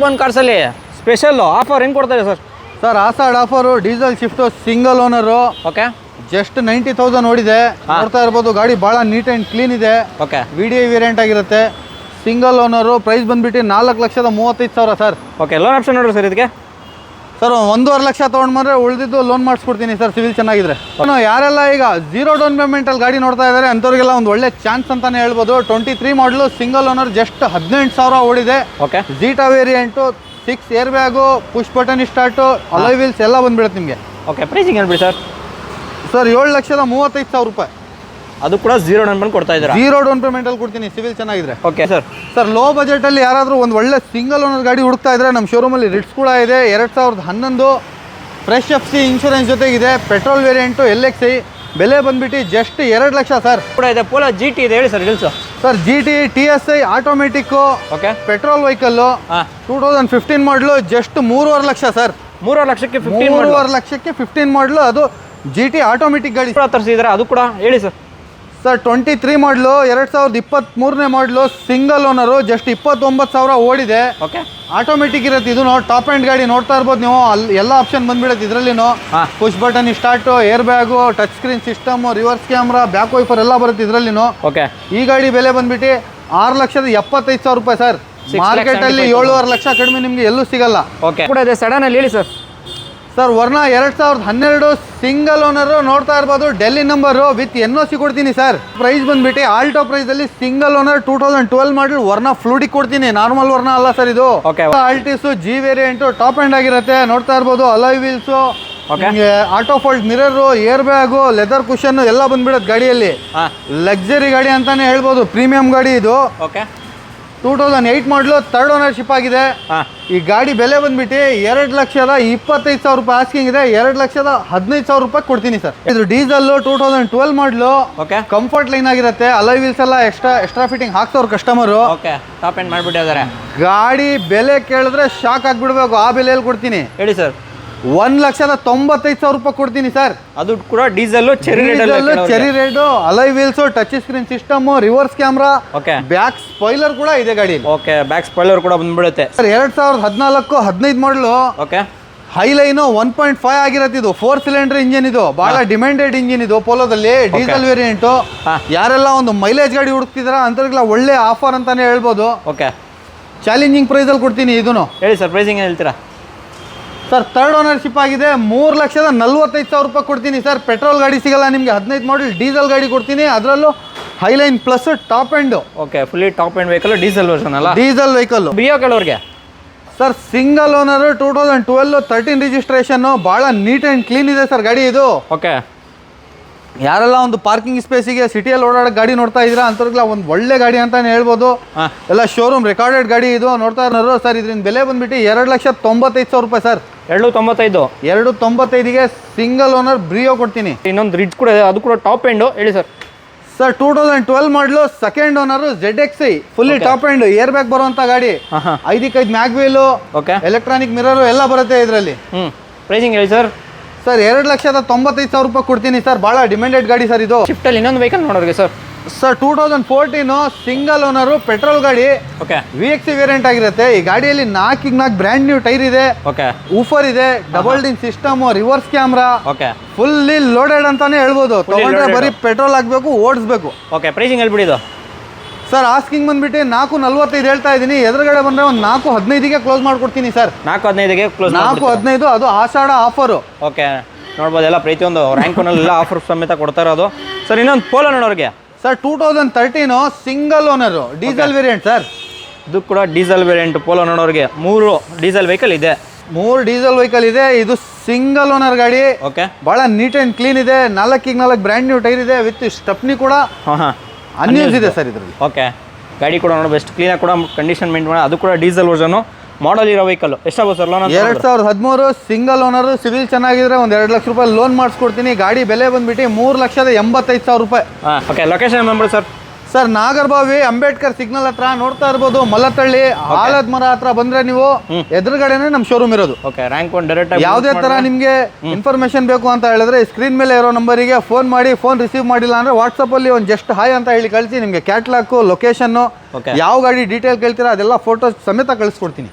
ಒಂದು ಕಾರ್ಸಲ್ಲಿ special offer ಹೆಂಗೆ ಕೊಡ್ತಾರೆ ಸರ್? ಸರ್ ಆಸಾಡ್ offer diesel shift single owner. Okay, just 90,000 ಓಡಿದೆ. ನೋಡ್ತಾ ಇರ್ಬೋದು, ಗಾಡಿ ಭಾಳ ನೀಟ್ ಆ್ಯಂಡ್ ಕ್ಲೀನ್ ಇದೆ. ಓಕೆ, VDI ವೇರಿಯಂಟ್ ಆಗಿರುತ್ತೆ. Single owner. ಪ್ರೈಸ್ ಬಂದ್ಬಿಟ್ಟು 4,35,000 ಸರ್. ಓಕೆ, ಲೋನ್ ಆಪ್ಷನ್ ನೋಡ್ರಿ ಸರ್ ಇದಕ್ಕೆ. ಸರ್ 1.5 ಲಕ್ಷ ತೊಗೊಂಡ್ಬಂದ್ರೆ ಉಳಿದಿದ್ದು ಲೋನ್ ಮಾಡಿಸ್ಕೊಡ್ತೀನಿ ಸರ್, ಸಿವಿಲ್ ಚೆನ್ನಾಗಿದ್ರೆ. ಯಾರೆಲ್ಲ ಈಗ 0 ಡೌನ್ ಪೇಮೆಂಟಲ್ಲಿ ಗಾಡಿ ನೋಡ್ತಾ ಇದ್ದಾರೆ ಅಂಥವ್ರಿಗೆಲ್ಲ ಒಂದು ಒಳ್ಳೆ ಚಾನ್ಸ್ ಅಂತಾನೆ ಹೇಳ್ಬೋದು. 23 ಮಾಡಲು ಸಿಂಗಲ್ ಓನರ್, ಜಸ್ಟ್ 18,000 ಓಡಿದೆ. Okay, zeta variant, 6 air bag, push button start, alloy wheels ಎಲ್ಲ ಬಂದ್ಬಿಡುತ್ತೆ ನಿಮಗೆ. ಓಕೆ, ಪ್ರೈಸಿಂಗ್ ಹೇಳ್ಬಿಡಿ ಸರ್. ಸರ್ 7,35,000 ರೂಪಾಯಿ. ಅದು ಕೂಡ 0 ಡೌನ್ ಪೇಮೆಂಟ್ ಕೊಡ್ತಾ ಇದ್ದೀರಾ? 0 ಡೌನ್ ಪೇಮೆಂಟಲ್ಲಿ ಕೊಡ್ತೀನಿ, ಸಿವಿಲ್ ಚೆನ್ನಾಗಿದ್ರೆ. Okay sir. ಸರ್ ಲೋ ಬಜೆಟಲ್ಲಿ ಯಾರಾದರೂ ಒಂದು ಒಳ್ಳೆ ಸಿಂಗಲ್ ಓನರ್ ಗಾಡಿ ಹುಡುಕ್ತಾ ಇದ್ರೆ ನಮ್ಮ ಶೋರೂಮಲ್ಲಿ ರಿಟ್ಸ್ ಕೂಡ ಇದೆ. 2011 ಫ್ರೆಶ್ FC ಇನ್ಶೂರೆನ್ಸ್ ಜೊತೆಗಿದೆ. Petrol variant LXi. ಬೆಲೆ ಬಂದ್ಬಿಟ್ಟು ಜಸ್ಟ್ 2 ಲಕ್ಷ ಸರ್. ಕೂಡ ಇದೆ. ಪೋಲೋ GT ಇದೆ, ಹೇಳಿ sir deals. Sir GT TSI automatic, okay, petrol vehicle, 2015 ಮಾಡಲು, ಜಸ್ಟ್ 3.5 ಲಕ್ಷ ಸರ್. 3.5 ಲಕ್ಷಕ್ಕೆ 3.5 ಲಕ್ಷಕ್ಕೆ 15 ಮಾಡಲು, ಅದು GT ಆಟೋಮೆಟಿಕ್ ಗಾಡಿ ಕೂಡ ತರಿಸಿದ್ರೆ ಅದು ಕೂಡ ಹೇಳಿ ಸರ್. ಸರ್ 23 ಮಾಡಲು, 2023ನೇ ಮಾಡಲು, ಸಿಂಗಲ್ ಓನರು, ಜಸ್ಟ್ 29,000 ಓಡಿದೆ. ಓಕೆ, ಆಟೋಮೆಟಿಕ್ ಇರುತ್ತೆ. ಇದು ಟಾಪ್ ಆ್ಯಂಡ್ ಗಾಡಿ ನೋಡ್ತಾ ಇರ್ಬೋದು ನೀವು. ಅಲ್ಲಿ ಎಲ್ಲ ಆಪ್ಷನ್ ಬಂದ್ಬಿಡುತ್ತೆ ಇದರಲ್ಲಿನೂ. Push button start, airbag, touch screen system, reverse camera, back wiper ಎಲ್ಲ ಬರುತ್ತೆ ಇದರಲ್ಲಿನೂ. ಓಕೆ, ಈ ಗಾಡಿ ಬೆಲೆ ಬಂದ್ಬಿಟ್ಟು 6,75,000 ರೂಪಾಯಿ ಸರ್. ಮಾರ್ಕೆಟಲ್ಲಿ 7.5 ಲಕ್ಷ ಕಡಿಮೆ ನಿಮಗೆ ಎಲ್ಲೂ ಸಿಗಲ್ಲ. ಓಕೆ, ಕೂಡ ಇದೆ. ಸಡನಲ್ಲಿ ಹೇಳಿ sir. Sir Verna 2012 single owner, ನೋಡ್ತಾ ಇರ್ಬೋದು, ಡೆಲ್ಲಿ ನಂಬರು ವಿತ್ NOC ಕೊಡ್ತೀನಿ ಸರ್. ಪ್ರೈಸ್ ಬಂದ್ಬಿಟ್ಟು ಆಲ್ಟೋ ಪ್ರೈಸಲ್ಲಿ ಸಿಂಗಲ್ ಓನರ್ 2012 ಮಾಡಲ್ ವರ್ನಾ ಫ್ಲೂಡಿಕ್ ಕೊಡ್ತೀನಿ. ನಾರ್ಮಲ್ ವರ್ನಾ ಅಲ್ಲ ಸರ್ ಇದು. ಆಲ್ಟಿಸು G ವೇರಿಯಂಟು ಟಾಪ್ ಆ್ಯಂಡ್ ಆಗಿರುತ್ತೆ. ನೋಡ್ತಾ ಇರ್ಬೋದು, alloy wheels, auto fold mirror, air bag, leather cushion ಎಲ್ಲ ಬಂದ್ಬಿಡುತ್ತೆ ಗಾಡಿಯಲ್ಲಿ. ಲಕ್ಸರಿ ಗಾಡಿ ಅಂತಾನೆ ಹೇಳ್ಬೋದು, ಪ್ರೀಮಿಯಂ ಗಾಡಿ ಇದು. ಓಕೆ, 2008 ಮಾಡಲು, 3rd ಓನರ್ಶಿಪ್ ಆಗಿದೆ. ಈ ಗಾಡಿ ಬೆಲೆ ಬಂದ್ಬಿಟ್ಟು 2,25,000 ರೂಪಾಯಿ ಆಸ್ಕಿಂಗ್ ಇದೆ. 2,15,000 ರೂಪಾಯಿ ಕೊಡ್ತೀನಿ ಸರ್. ಇದು ಡೀಸೆಲ್ 2012 ಮಾಡಲು. ಓಕೆ, ಕಂಫರ್ಟ್ ಲೈನ್ ಆಗಿರುತ್ತೆ. ಅಲಾಯ್ ವೀಲ್ಸ್ ಎಲ್ಲ ಎಕ್ಸ್ಟ್ರಾ ಫಿಟ್ಟಿಂಗ್ ಹಾಕ್ಸೋರು ಕಸ್ಟಮರು. ಓಕೆ, ಟಾಪ್ ಎಂಡ್ ಮಾಡಿಬಿಟ್ಟಿದ್ದಾರೆ. ಗಾಡಿ ಬೆಲೆ ಕೇಳಿದ್ರೆ ಶಾಕ್ ಆಗಿಬಿಡ್ಬೇಕು, ಆ ಬೆಲೆಯಲ್ಲಿ ಕೊಡ್ತೀನಿ. ಹೇಳಿ ಸರ್. 1,95,000 ರೂಪಾಯಿ ಕೊಡ್ತೀನಿ ಸರ್. ಅದು ಕೂಡ diesel cherry red, alloy wheels, touch screen system, reverse camera, okay, back spoiler ಕೂಡ ಇದೆ ಗಾಡಿ. ಓಕೆ, ಬ್ಯಾಕ್ ಸ್ಪಾಯ್ಲರ್ ಕೂಡ ಬಂದ್ಬಿಡುತ್ತೆ ಸರ್. 2014-15 ಮಾಡಲು. ಓಕೆ, ಹೈಲೈನು 1.5 ಆಗಿರತ್ತೆ. ಇದು 4 ಸಿಲಿಂಡರ್ ಇಂಜಿನ್. ಇದು ಬಹಳ ಡಿಮ್ಯಾಂಡೆಡ್ ಇಂಜಿನ್ ಇದು ಪೋಲೋದಲ್ಲಿ. Diesel variant. ಯಾರೆಲ್ಲ ಒಂದು ಮೈಲೇಜ್ ಗಾಡಿ ಹುಡುಕ್ತಿದಾರ ಅಂತವ್ರಿಗೆಲ್ಲ ಒಳ್ಳೆ ಆಫರ್ ಅಂತಾನೆ ಹೇಳ್ಬೋದು. ಓಕೆ, ಚಾಲೆಂಜಿಂಗ್ ಪ್ರೈಸಲ್ಲಿ ಕೊಡ್ತೀನಿ ಇದನ್ನು. ಹೇಳಿ ಸರ್, ಪ್ರೈಸಿಂಗ್ ಹೇಳ್ತೀರಾ? ಸರ್ 3rd ಓನರ್ಶಿಪ್ ಆಗಿದೆ. 3,45,000 ರೂಪಾಯಿ ಕೊಡ್ತೀನಿ ಸರ್. ಪೆಟ್ರೋಲ್ ಗಾಡಿ ಸಿಗಲ್ಲ ನಿಮಗೆ. 15 ಮಾಡಲ್ ಡೀಸೆಲ್ ಗಾಡಿ ಕೊಡ್ತೀನಿ, ಅದರಲ್ಲೂ highline plus top end. Okay, fully top end vehicle, diesel version ಅಲ್ಲ? Diesel vehicle. ಬ್ರಿಯೋ ಕೆಲವ್ರಿಗೆ ಸರ್ ಸಿಂಗಲ್ ಓನರ್, 2012 13 ರಿಜಿಸ್ಟ್ರೇಷನ್, ಭಾಳ ನೀಟ್ ಆ್ಯಂಡ್ ಕ್ಲೀನ್ ಇದೆ ಸರ್ ಗಾಡಿ ಇದು. ಓಕೆ, ಯಾರೆಲ್ಲ ಒಂದು ಪಾರ್ಕಿಂಗ್ ಸ್ಪೇಸಿಗೆ ಸಿಟಿಯಲ್ಲಿ ಓಡಾಡೋ ಗಾಡಿ ನೋಡ್ತಾ ಇದ್ದೀರಾ ಅಂಥವ್ರಿಗೆಲ್ಲ ಒಂದು ಒಳ್ಳೆ ಗಾಡಿ ಅಂತಾನೆ ಹೇಳ್ಬೋದು. ಎಲ್ಲ ಶೋರೂಮ್ ರೆಕಾರ್ಡೆಡ್ ಗಾಡಿ ಇದು. ನೋಡ್ತಾ ಇರೋರು ಸರ್, ಇದರಿಂದ ಬೆಲೆ ಬಂದ್ಬಿಟ್ಟು 2,95,000 ರೂಪಾಯಿ ಸರ್. 2,95. 2,95ಗೆ ಸಿಂಗಲ್ ಓನರ್ ಬ್ರಿಯೋ ಕೊಡ್ತೀನಿ. ಇನ್ನೊಂದು ರಿಚ್ ಕೂಡ ಇದೆ, ಅದು ಕೂಡ ಟಾಪ್ ಎಂಡು. ಹೇಳಿ ಸರ್. ಸರ್ 2012 ಮಾಡಲು, 2nd owner, ZXi, fully top end, air bag ಬರುವಂಥ ಗಾಡಿ. 5 ಮ್ಯಾಗ್ವೀಲು, ಓಕೆ, ಎಲೆಕ್ಟ್ರಾನಿಕ್ ಮಿರರು ಎಲ್ಲ ಬರುತ್ತೆ ಇದರಲ್ಲಿ. ಪ್ರೈಸಿಂಗ್ ಹೇಳಿ ಸರ್. ಸರ್ 2,95,000 ರೂಪಾಯಿ ಕೊಡ್ತೀನಿ ಸರ್. ಭಾಳ ಡಿಮ್ಯಾಂಡೆಡ್ ಗಾಡಿ ಸರ್ ಇದು. ಶಿಫ್ಟಲ್ಲಿ ಇನ್ನೊಂದು ವೆಹಿಕಲ್ ನೋಡೋರಿಗೆ sir. Sir 2014 single owner, petrol ಗಾಡಿ. ಓಕೆ, VXi ವೇರಿಯಂಟ್ ಆಗಿರುತ್ತೆ. ಈ ಗಾಡಿಯಲ್ಲಿ 4 ಬ್ರ್ಯಾಂಡ್ ನ್ಯೂ ಟೈರ್ ಇದೆ. ಓಕೆ, ಊಫರ್ ಇದೆ, double DIN system, reverse camera. Okay, fully loaded ಅಂತಾನೆ ಹೇಳ್ಬೋದು. ತಗೊಂಡ್ರೆ ಬರೀ ಪೆಟ್ರೋಲ್ ಹಾಕ್ಬೇಕು, ಓಡಿಸ್ಬೇಕು. ಓಕೆ, ಪ್ರೈಸಿಂಗ್ ಹೇಳ್ಬಿಡಿ ಇದು. ಸರ್ ಆಸ್ಕಿಂಗ್ ಬಂದ್ಬಿಟ್ಟು 4,45 ಹೇಳ್ತಾ ಇದ್ದೀನಿ. ಎದುರುಗಡೆ ಬಂದರೆ ಒಂದು 4,15ಗೆ ಕ್ಲೋಸ್ ಮಾಡ್ಕೊಡ್ತೀನಿ ಸರ್. 4,15ಗೆ ಕ್ಲೋಸ್. 4,15, ಅದು ಆಷಾಢ ಆಫರು. ಓಕೆ, ನೋಡ್ಬೋದು ಎಲ್ಲ ಪ್ರತಿಯೊಂದು ರ್ಯಾಂಕೋನಲ್ಲೆಲ್ಲ ಆಫರ್ ಸಮೇತ ಕೊಡ್ತಾ ಇರೋದು. ಸರ್ ಇನ್ನೊಂದು ಪೋಲೋ ನೋಡೋರಿಗೆ. Sir 2013 single owner, diesel variant sir. ಇದು ಕೂಡ ಡೀಸೆಲ್ ವೇರಿಯಂಟ್ ಪೋಲೋ ನೋಡೋರಿಗೆ. 3 ಡೀಸೆಲ್ ವೆಹಿಕಲ್ ಇದೆ. 3 ಡೀಸೆಲ್ ವೆಹಿಕಲ್ ಇದೆ. ಇದು ಸಿಂಗಲ್ ಓನರ್ ಗಾಡಿ. ಓಕೆ, ಭಾಳ ನೀಟ್ ಆ್ಯಂಡ್ ಕ್ಲೀನ್ ಇದೆ. 4 ಬ್ರ್ಯಾಂಡ್ ನ್ಯೂ ಟೈರ್ ಇದೆ, ವಿತ್ ಸ್ಟೆಪ್ನಿ ಕೂಡ ಅನ್ಯೂಸ್ ಇದೆ ಸರ್ ಇದರಲ್ಲಿ. ಓಕೆ, ಗಾಡಿ ಕೂಡ ನೋಡಿ ಬೆಸ್ಟ್ ಕ್ಲೀನಾಗಿ ಕೂಡ ಕಂಡೀಷನ್ ಮೇಂಟೈನ್ ಮಾಡಿ. ಅದು ಕೂಡ ಡೀಸೆಲ್ ವರ್ಷನು, ಮಾಡಲ್ ಇರೋ ವೆಹಿಕಲ್. ಎಷ್ಟಾಗುತ್ತೆ sir loan? 2013 single owner, civil ಚೆನ್ನಾಗಿದ್ರೆ ಒಂದು 2 ಲಕ್ಷ ರೂಪಾಯಿ ಲೋನ್ ಮಾಡಿಸ್ಕೊಡ್ತೀನಿ. ಗಾಡಿ ಬೆಲೆ ಬಂದ್ಬಿಟ್ಟು 3,85,000 ರೂಪಾಯಿ. Okay, location number sir. Sir Nagarbhavi Ambedkar signal ಹತ್ರ ನೋಡ್ತಾ ಇರ್ಬೋದು. ಮಲ್ಲತ್ತಳ್ಳಿ ಆಲದ ಮರ ಹತ್ರ ಬಂದ್ರೆ ನೀವು ಎದುರುಗಡೆನೆ ನಮ್ಮ ಶೋರೂಮ್ ಇರೋದು. Okay, rank 1 direct. ಯಾವುದೇ ತರ ನಿಮಗೆ ಇನ್ಫಾರ್ಮೇಶನ್ ಬೇಕು ಅಂತ ಹೇಳಿದ್ರೆ ಸ್ಕ್ರೀನ್ ಮೇಲೆ ಇರೋ ನಂಬರಿಗೆ ಫೋನ್ ಮಾಡಿ. ಫೋನ್ ರಿಸೀವ್ ಮಾಡಿಲ್ಲ ಅಂದ್ರೆ ವಾಟ್ಸಪ್ ಅಲ್ಲಿ ಒಂದು ಜಸ್ಟ್ ಹಾಯ್ ಅಂತ ಹೇಳಿ ಕಳಿಸಿ. ನಿಮಗೆ ಕ್ಯಾಟ್ಲಾಕ್, ಲೊಕೇಶನ್, ಯಾವ ಗಾಡಿ ಡೀಟೇಲ್ ಕೇಳ್ತೀರಾ ಅದೆಲ್ಲ ಫೋಟೋಸ್ ಸಮೇತ ಕಳಿಸ್ಕೊಡ್ತೀನಿ.